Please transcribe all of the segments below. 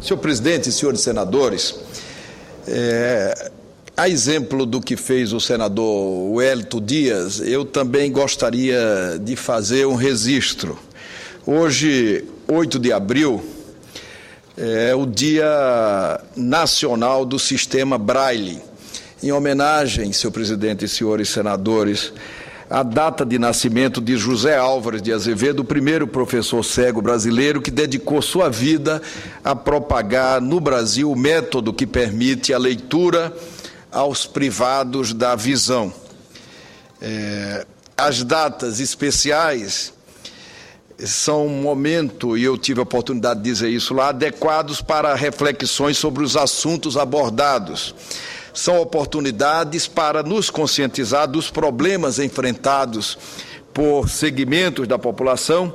Senhor presidente e senhores senadores, a exemplo do que fez o senador Wellington Dias, eu também gostaria de fazer um registro. Hoje, 8 de abril, é o Dia Nacional do Sistema Braille. Em homenagem, senhor presidente e senhores senadores, à data de nascimento de José Álvares de Azevedo, o primeiro professor cego brasileiro que dedicou sua vida a propagar no Brasil o método que permite a leitura aos privados da visão. As datas especiais são um momento, e eu tive a oportunidade de dizer isso lá, adequados para reflexões sobre os assuntos abordados. São oportunidades para nos conscientizar dos problemas enfrentados por segmentos da população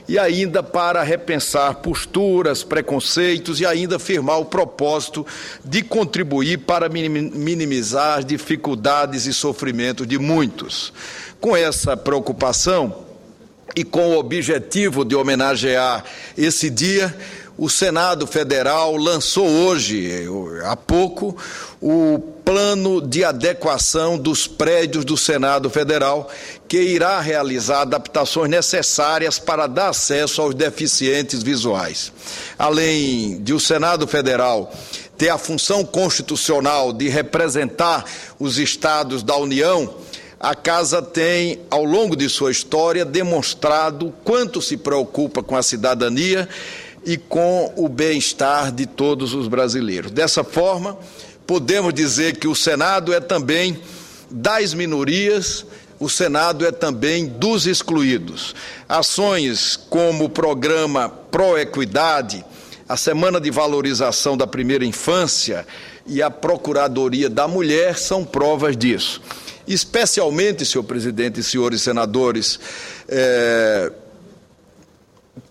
e ainda para repensar posturas, preconceitos e ainda firmar o propósito de contribuir para minimizar as dificuldades e sofrimentos de muitos. Com essa preocupação e com o objetivo de homenagear esse dia, o Senado Federal lançou hoje, há pouco, o plano de adequação dos prédios do Senado Federal, que irá realizar adaptações necessárias para dar acesso aos deficientes visuais. Além de o Senado Federal ter a função constitucional de representar os estados da União, a Casa tem, ao longo de sua história, demonstrado quanto se preocupa com a cidadania e com o bem-estar de todos os brasileiros. Dessa forma, podemos dizer que o Senado é também das minorias, o Senado é também dos excluídos. Ações como o programa Proequidade, a Semana de Valorização da Primeira Infância e a Procuradoria da Mulher são provas disso. Especialmente, senhor presidente e senhores senadores,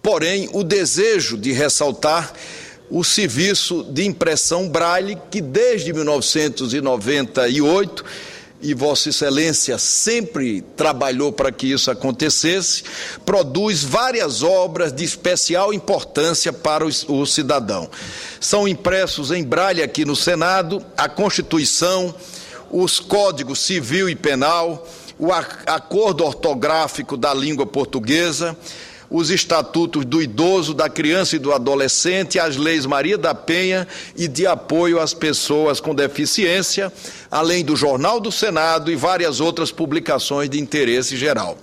porém, o desejo de ressaltar o serviço de impressão Braille, que desde 1998, e Vossa Excelência sempre trabalhou para que isso acontecesse, produz várias obras de especial importância para o cidadão. São impressos em Braille aqui no Senado a Constituição, os Códigos Civil e Penal, o Acordo Ortográfico da Língua Portuguesa, os Estatutos do Idoso, da Criança e do Adolescente, as leis Maria da Penha e de apoio às pessoas com deficiência, além do Jornal do Senado e várias outras publicações de interesse geral.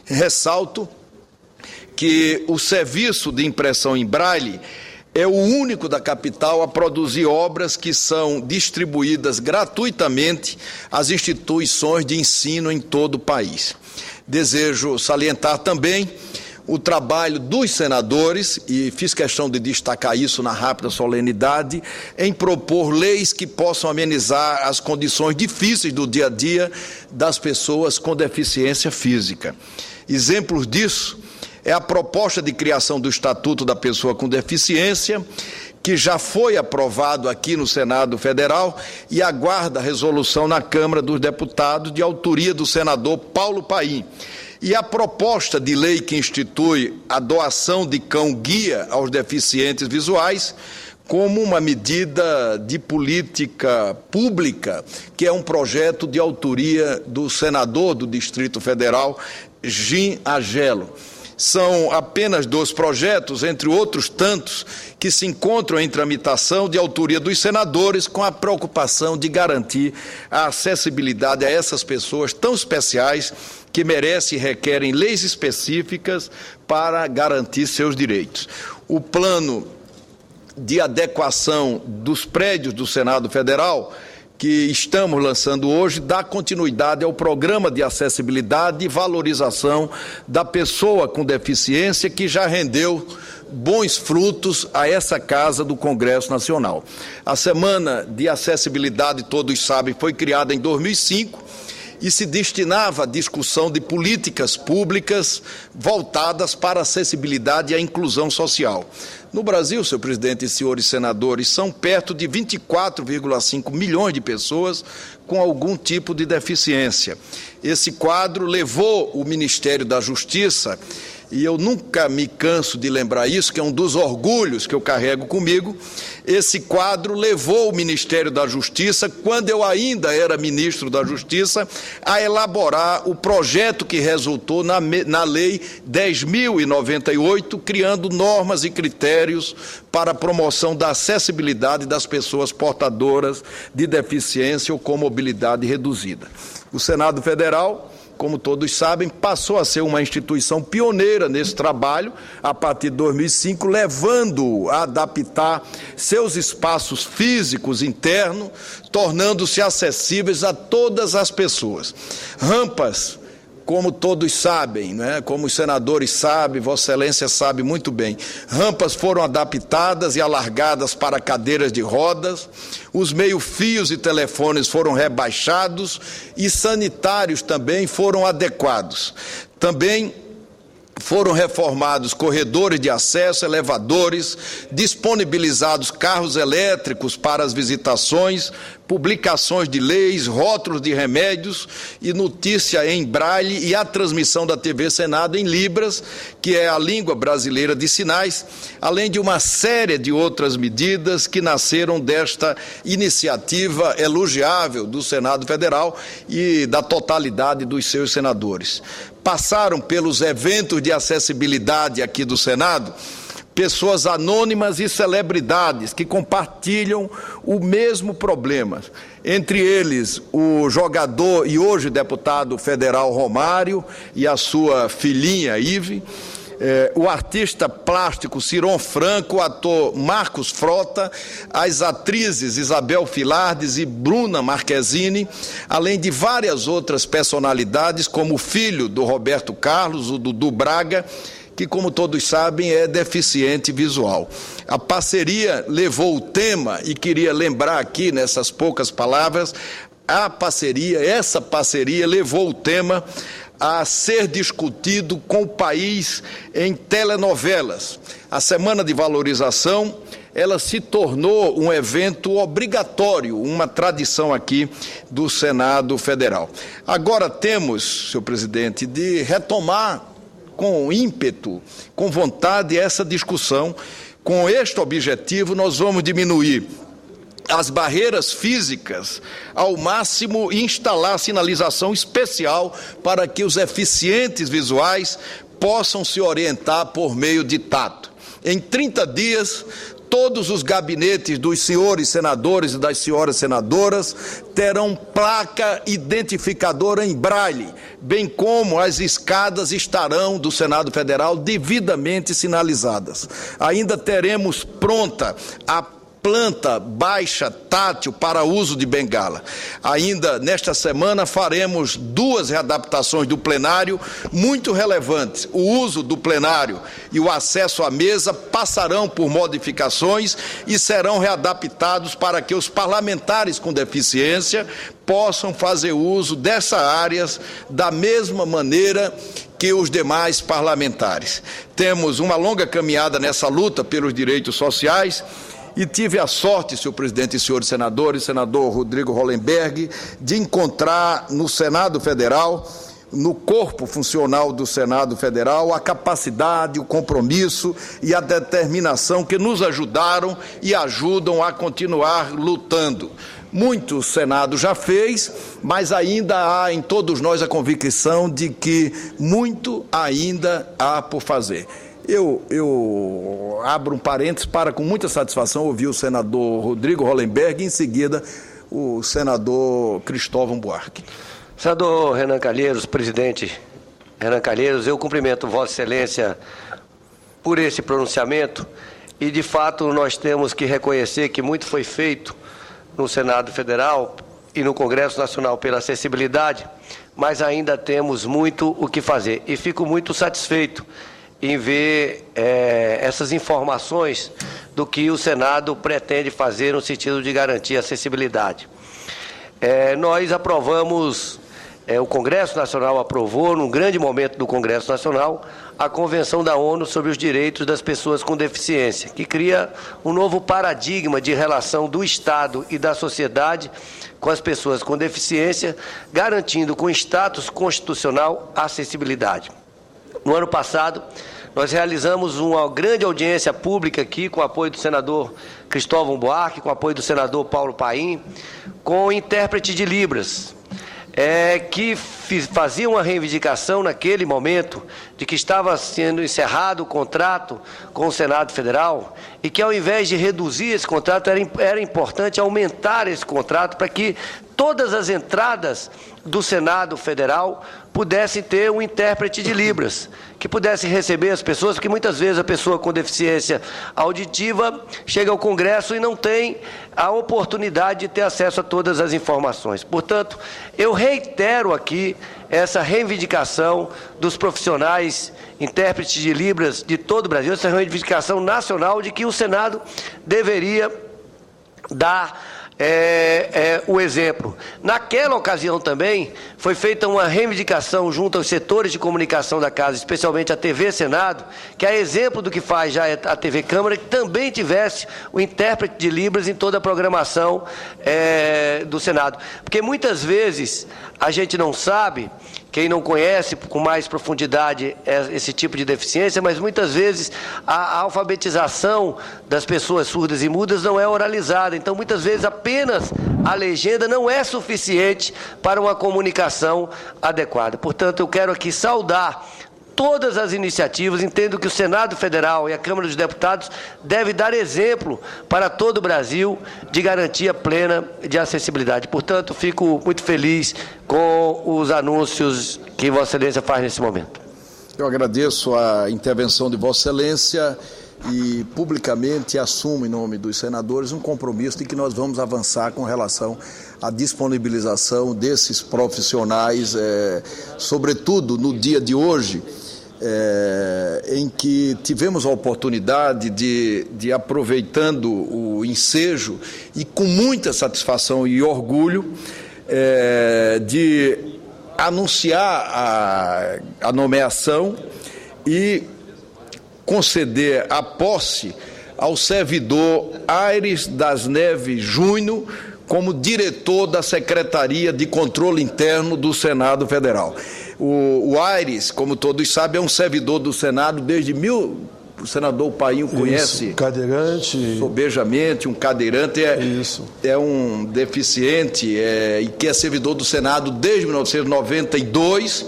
Ressalto que o serviço de impressão em Braille é o único da capital a produzir obras que são distribuídas gratuitamente às instituições de ensino em todo o país. Desejo salientar também o trabalho dos senadores, e fiz questão de destacar isso na rápida solenidade, em propor leis que possam amenizar as condições difíceis do dia a dia das pessoas com deficiência física. Exemplos disso é a proposta de criação do Estatuto da Pessoa com Deficiência, que já foi aprovado aqui no Senado Federal e aguarda resolução na Câmara dos Deputados, de autoria do senador Paulo Paim. E a proposta de lei que institui a doação de cão-guia aos deficientes visuais como uma medida de política pública, que é um projeto de autoria do senador do Distrito Federal, Gim Agelo. São apenas 2 projetos, entre outros tantos, que se encontram em tramitação de autoria dos senadores, com a preocupação de garantir a acessibilidade a essas pessoas tão especiais que merecem e requerem leis específicas para garantir seus direitos. O plano de adequação dos prédios do Senado Federal, que estamos lançando hoje, dá continuidade ao programa de acessibilidade e valorização da pessoa com deficiência, que já rendeu bons frutos a essa Casa do Congresso Nacional. A Semana de Acessibilidade, todos sabem, foi criada em 2005 e se destinava à discussão de políticas públicas voltadas para a acessibilidade e a inclusão social. No Brasil, senhor presidente e senhores senadores, são perto de 24,5 milhões de pessoas com algum tipo de deficiência. Esse quadro levou o Ministério da Justiça e eu nunca me canso de lembrar isso, que é um dos orgulhos que eu carrego comigo. Esse quadro levou o Ministério da Justiça, quando eu ainda era ministro da Justiça, a elaborar o projeto que resultou na Lei 10.098, criando normas e critérios para a promoção da acessibilidade das pessoas portadoras de deficiência ou com mobilidade reduzida. O Senado Federal, como todos sabem, passou a ser uma instituição pioneira nesse trabalho a partir de 2005, levando a adaptar seus espaços físicos internos, tornando-se acessíveis a todas as pessoas. Rampas, como todos sabem, né? Como os senadores sabem, Vossa Excelência sabe muito bem, rampas foram adaptadas e alargadas para cadeiras de rodas, os meio-fios e telefones foram rebaixados e sanitários também foram adequados. Também foram reformados corredores de acesso, elevadores, disponibilizados carros elétricos para as visitações, publicações de leis, rótulos de remédios e notícia em braille e a transmissão da TV Senado em Libras, que é a língua brasileira de sinais, além de uma série de outras medidas que nasceram desta iniciativa elogiável do Senado Federal e da totalidade dos seus senadores. Passaram pelos eventos de acessibilidade aqui do Senado pessoas anônimas e celebridades que compartilham o mesmo problema. Entre eles, o jogador e hoje deputado federal Romário e a sua filhinha Ive, o artista plástico Ciron Franco, o ator Marcos Frota, as atrizes Isabel Filardes e Bruna Marquezine, além de várias outras personalidades, como o filho do Roberto Carlos, o Dudu Braga, que, como todos sabem, é deficiente visual. A parceria levou o tema, e queria lembrar aqui, nessas poucas palavras, essa parceria levou o tema a ser discutido com o país em telenovelas. A Semana de Valorização, ela se tornou um evento obrigatório, uma tradição aqui do Senado Federal. Agora temos, senhor presidente, de retomar com ímpeto, com vontade, essa discussão. Com este objetivo, nós vamos diminuir as barreiras físicas ao máximo e instalar sinalização especial para que os deficientes visuais possam se orientar por meio de tato. Em 30 dias, todos os gabinetes dos senhores senadores e das senhoras senadoras terão placa identificadora em braille, bem como as escadas estarão do Senado Federal devidamente sinalizadas. Ainda teremos pronta a planta baixa tátil para uso de bengala. Ainda nesta semana faremos 2 readaptações do plenário muito relevantes. O uso do plenário e o acesso à mesa passarão por modificações e serão readaptados para que os parlamentares com deficiência possam fazer uso dessas áreas da mesma maneira que os demais parlamentares. Temos uma longa caminhada nessa luta pelos direitos sociais. E tive a sorte, senhor presidente e senhores senadores, senador Rodrigo Hollenberg, de encontrar no Senado Federal, no corpo funcional do Senado Federal, a capacidade, o compromisso e a determinação que nos ajudaram e ajudam a continuar lutando. Muito o Senado já fez, mas ainda há em todos nós a convicção de que muito ainda há por fazer. Eu abro um parênteses para, com muita satisfação, ouvir o senador Rodrigo Hollenberg e, em seguida, o senador Cristóvão Buarque. Senador Renan Calheiros, presidente Renan Calheiros, eu cumprimento Vossa Excelência por esse pronunciamento e, de fato, nós temos que reconhecer que muito foi feito no Senado Federal e no Congresso Nacional pela acessibilidade, mas ainda temos muito o que fazer. E fico muito satisfeito em ver essas informações do que o Senado pretende fazer no sentido de garantir a acessibilidade. Nós aprovamos, o Congresso Nacional aprovou, num grande momento do Congresso Nacional, a Convenção da ONU sobre os Direitos das Pessoas com Deficiência, que cria um novo paradigma de relação do Estado e da sociedade com as pessoas com deficiência, garantindo com status constitucional a acessibilidade. no ano passado, nós realizamos uma grande audiência pública aqui, com o apoio do senador Cristóvão Buarque, com o apoio do senador Paulo Paim, com o intérprete de Libras, que fazia uma reivindicação naquele momento de que estava sendo encerrado o contrato com o Senado Federal e que, ao invés de reduzir esse contrato, era importante aumentar esse contrato para que todas as entradas do Senado Federal pudessem ter um intérprete de Libras, que pudesse receber as pessoas, porque muitas vezes a pessoa com deficiência auditiva chega ao Congresso e não tem a oportunidade de ter acesso a todas as informações. Portanto, eu reitero aqui essa reivindicação dos profissionais intérpretes de Libras de todo o Brasil, essa reivindicação nacional de que o Senado deveria dar o exemplo. Naquela ocasião também foi feita uma reivindicação junto aos setores de comunicação da Casa, especialmente a TV Senado, que é exemplo do que faz já a TV Câmara, que também tivesse o intérprete de Libras em toda a programação do Senado. Porque muitas vezes a gente não sabe, quem não conhece com mais profundidade esse tipo de deficiência, mas muitas vezes a alfabetização das pessoas surdas e mudas não é oralizada. Então, muitas vezes, apenas a legenda não é suficiente para uma comunicação adequada. Portanto, eu quero aqui saudar todas as iniciativas. Entendo que o Senado Federal e a Câmara dos Deputados devem dar exemplo para todo o Brasil de garantia plena de acessibilidade. Portanto, fico muito feliz com os anúncios que Vossa Excelência faz nesse momento. Eu agradeço a intervenção de Vossa Excelência e publicamente assumo, em nome dos senadores, um compromisso de que nós vamos avançar com relação à disponibilização desses profissionais, sobretudo no dia de hoje, em que tivemos a oportunidade de aproveitando o ensejo e com muita satisfação e orgulho, de anunciar a nomeação e conceder a posse ao servidor Aires das Neves Júnior como diretor da Secretaria de Controle Interno do Senado Federal. O Aires, como todos sabem, é um servidor do Senado desde o senador Paim conhece. Isso, cadeirante. Sobejamente, um cadeirante, é um deficiente e que é servidor do Senado desde 1992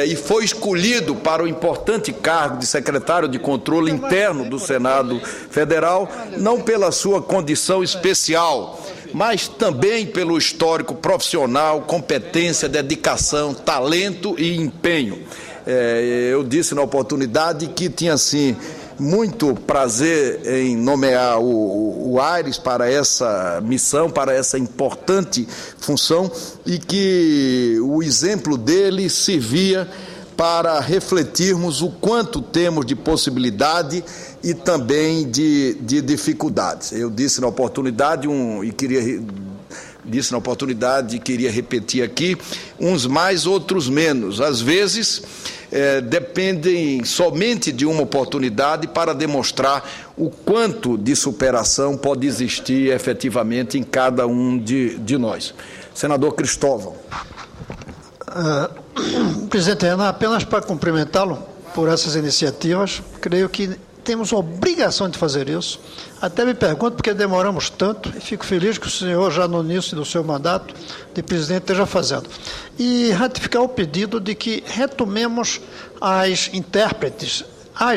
e foi escolhido para o importante cargo de secretário de controle interno do Senado Federal, não pela sua condição especial, mas também pelo histórico profissional, competência, dedicação, talento e empenho. Eu disse na oportunidade que tinha, assim, muito prazer em nomear o Aires para essa missão, para essa importante função, e que o exemplo dele servia para refletirmos o quanto temos de possibilidade e também de dificuldades. Eu disse na oportunidade queria repetir aqui, uns mais, outros menos. Às vezes, dependem somente de uma oportunidade para demonstrar o quanto de superação pode existir efetivamente em cada um de nós. Senador Cristóvão. Presidente Renan, apenas para cumprimentá-lo por essas iniciativas, creio que temos a obrigação de fazer isso. Até me pergunto porque demoramos tanto e fico feliz que o senhor, já no início do seu mandato de presidente, esteja fazendo. E ratificar o pedido de que retomemos as intérpretes,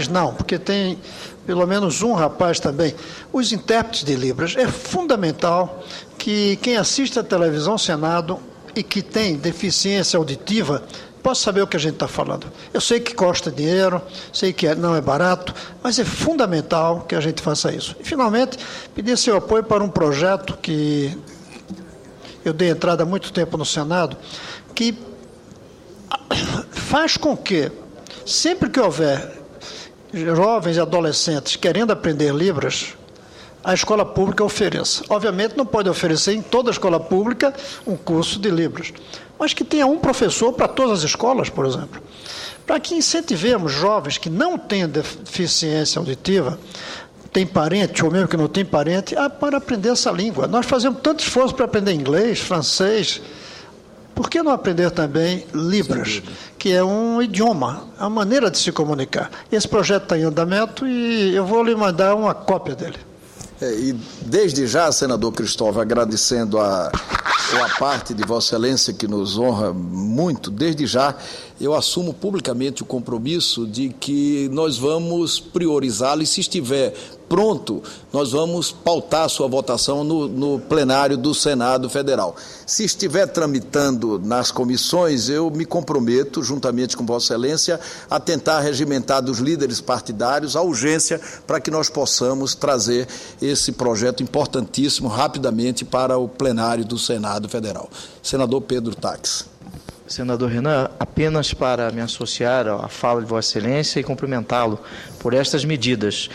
não, porque tem pelo menos um rapaz também, os intérpretes de Libras. É fundamental que quem assiste à televisão Senado e que tem deficiência auditiva possa saber o que a gente está falando. Eu sei que custa dinheiro, sei que não é barato, mas é fundamental que a gente faça isso. E, finalmente, pedir seu apoio para um projeto que eu dei entrada há muito tempo no Senado, que faz com que, sempre que houver jovens e adolescentes querendo aprender Libras, a escola pública ofereça. Obviamente não pode oferecer em toda a escola pública um curso de Libras, mas que tenha um professor para todas as escolas, por exemplo, para que incentivemos jovens que não têm deficiência auditiva, tem parente ou mesmo que não tem parente, para aprender essa língua. Nós fazemos tanto esforço para aprender inglês, francês, Por que não aprender também Libras, que é um idioma, é uma maneira de se comunicar? Esse projeto está em andamento e eu vou lhe mandar uma cópia dele. E desde já, senador Cristóvão, agradecendo a parte de Vossa Excelência que nos honra muito, desde já eu assumo publicamente o compromisso de que nós vamos priorizá-lo e, se estiver pronto, nós vamos pautar a sua votação no plenário do Senado Federal. Se estiver tramitando nas comissões, eu me comprometo, juntamente com Vossa Excelência, a tentar regimentar dos líderes partidários a urgência para que nós possamos trazer esse projeto importantíssimo rapidamente para o plenário do Senado Federal. Senador Pedro Taques. Senador Renan, apenas para me associar à fala de Vossa Excelência e cumprimentá-lo por estas medidas.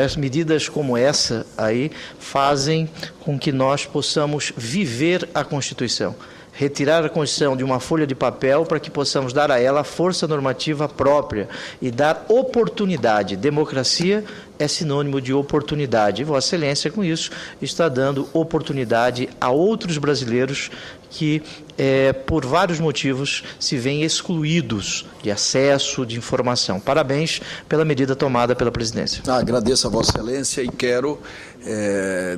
As medidas como essa aí fazem com que nós possamos viver a Constituição. Retirar a Constituição de uma folha de papel para que possamos dar a ela a força normativa própria e dar oportunidade. Democracia é sinônimo de oportunidade. E Vossa Excelência, com isso, está dando oportunidade a outros brasileiros que, por vários motivos, se veem excluídos de acesso, de informação. Parabéns pela medida tomada pela presidência. Agradeço a Vossa Excelência e quero,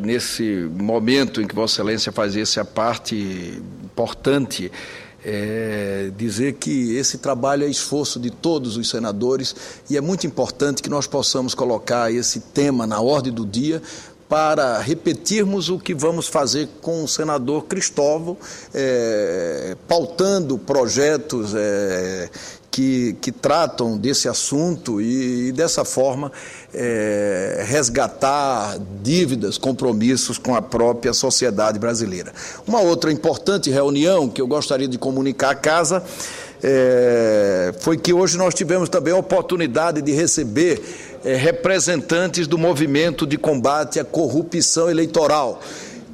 nesse momento em que Vossa Excelência faz essa parte importante, dizer que esse trabalho é esforço de todos os senadores e é muito importante que nós possamos colocar esse tema na ordem do dia para repetirmos o que vamos fazer com o senador Cristóvão, pautando projetos que tratam desse assunto e dessa forma, resgatar dívidas, compromissos com a própria sociedade brasileira. Uma outra importante reunião que eu gostaria de comunicar à Casa foi que hoje nós tivemos também a oportunidade de receber representantes do movimento de combate à corrupção eleitoral,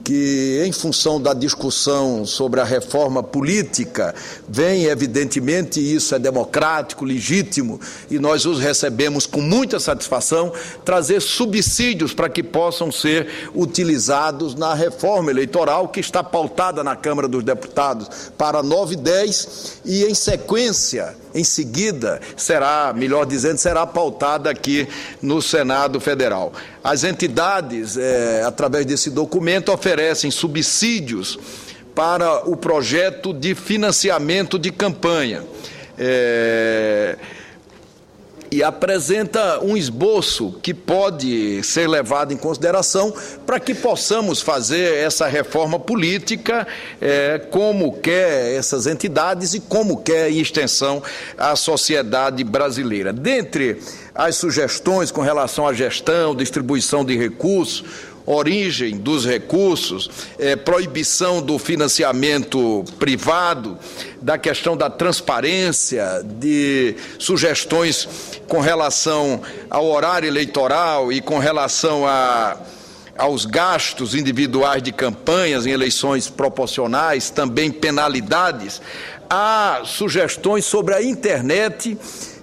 que, em função da discussão sobre a reforma política, vem, evidentemente, isso é democrático, legítimo, e nós os recebemos com muita satisfação, trazer subsídios para que possam ser utilizados na reforma eleitoral, que está pautada na Câmara dos Deputados para 9 e 10, e, em sequência, em seguida, será pautada aqui no Senado Federal. As entidades, através desse documento, oferecem subsídios para o projeto de financiamento de campanha. E apresenta um esboço que pode ser levado em consideração para que possamos fazer essa reforma política como quer essas entidades e como quer, em extensão, a sociedade brasileira. Dentre as sugestões com relação à gestão, distribuição de recursos, origem dos recursos, proibição do financiamento privado, da questão da transparência, de sugestões com relação ao horário eleitoral e com relação aos gastos individuais de campanhas em eleições proporcionais, também penalidades. Há sugestões sobre a internet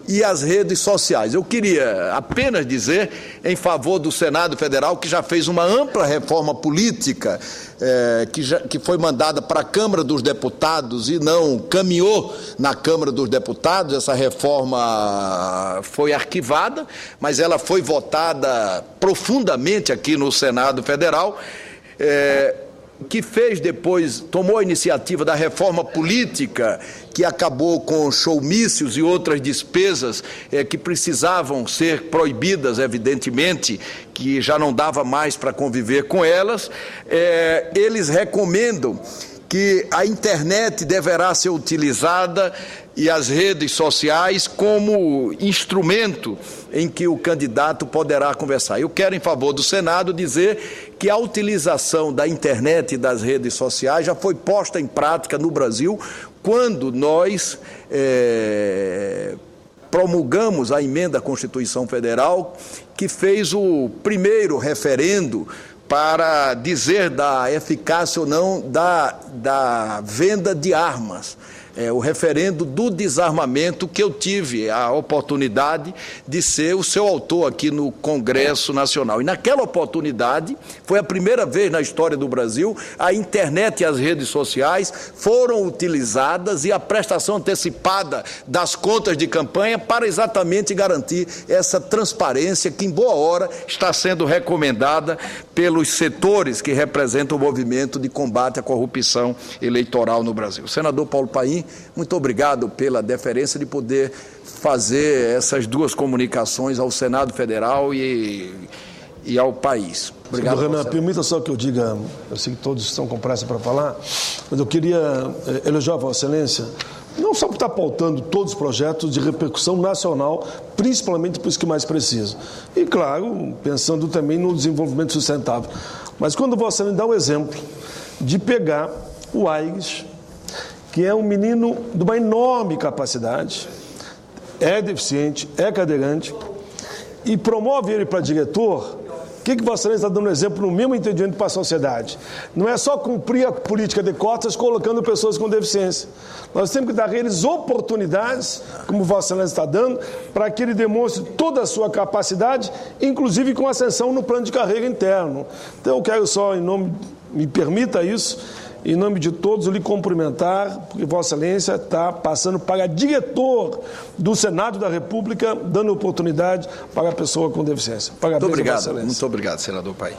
e as redes sociais. Eu queria apenas dizer, em favor do Senado Federal, que já fez uma ampla reforma política, que foi mandada para a Câmara dos Deputados e não caminhou na Câmara dos Deputados. Essa reforma foi arquivada, mas ela foi votada profundamente aqui no Senado Federal, que fez depois, tomou a iniciativa da reforma política, que acabou com showmícios e outras despesas que precisavam ser proibidas, evidentemente, que já não dava mais para conviver com elas. Eles recomendam que a internet deverá ser utilizada e as redes sociais como instrumento em que o candidato poderá conversar. Eu quero, em favor do Senado, dizer que a utilização da internet e das redes sociais já foi posta em prática no Brasil quando nós promulgamos a emenda à Constituição Federal, que fez o primeiro referendo para dizer da eficácia ou não da venda de armas. o referendo do desarmamento, que eu tive a oportunidade de ser o seu autor aqui no Congresso Nacional. E naquela oportunidade, foi a primeira vez na história do Brasil, a internet e as redes sociais foram utilizadas e a prestação antecipada das contas de campanha para exatamente garantir essa transparência que, em boa hora, está sendo recomendada pelos setores que representam o movimento de combate à corrupção eleitoral no Brasil. Senador Paulo Paim, muito obrigado pela deferência de poder fazer essas duas comunicações ao Senado Federal e ao país. Obrigado. Senador Renan, permita só que eu diga, eu sei que todos estão com pressa para falar, mas eu queria elogiar a Vossa Excelência, não só por estar pautando todos os projetos de repercussão nacional, principalmente para os que mais precisam. E, claro, pensando também no desenvolvimento sustentável. Mas quando Vossa Excelência dá o exemplo de pegar o Aires, que é um menino de uma enorme capacidade, é deficiente, é cadeirante, e promove ele para diretor, o que Vossa Excelência está dando exemplo no mesmo entendimento para a sociedade? Não é só cumprir a política de cotas colocando pessoas com deficiência. Nós temos que dar a eles oportunidades, como Vossa Excelência está dando, para que ele demonstre toda a sua capacidade, inclusive com ascensão no plano de carreira interno. Então eu quero só, em nome, me permita isso, em nome de todos, eu lhe cumprimentar, porque Vossa Excelência está passando para diretor do Senado da República, dando oportunidade para a pessoa com deficiência. Parabéns, muito obrigado, Vossa Excelência. muito obrigado, senador Paim.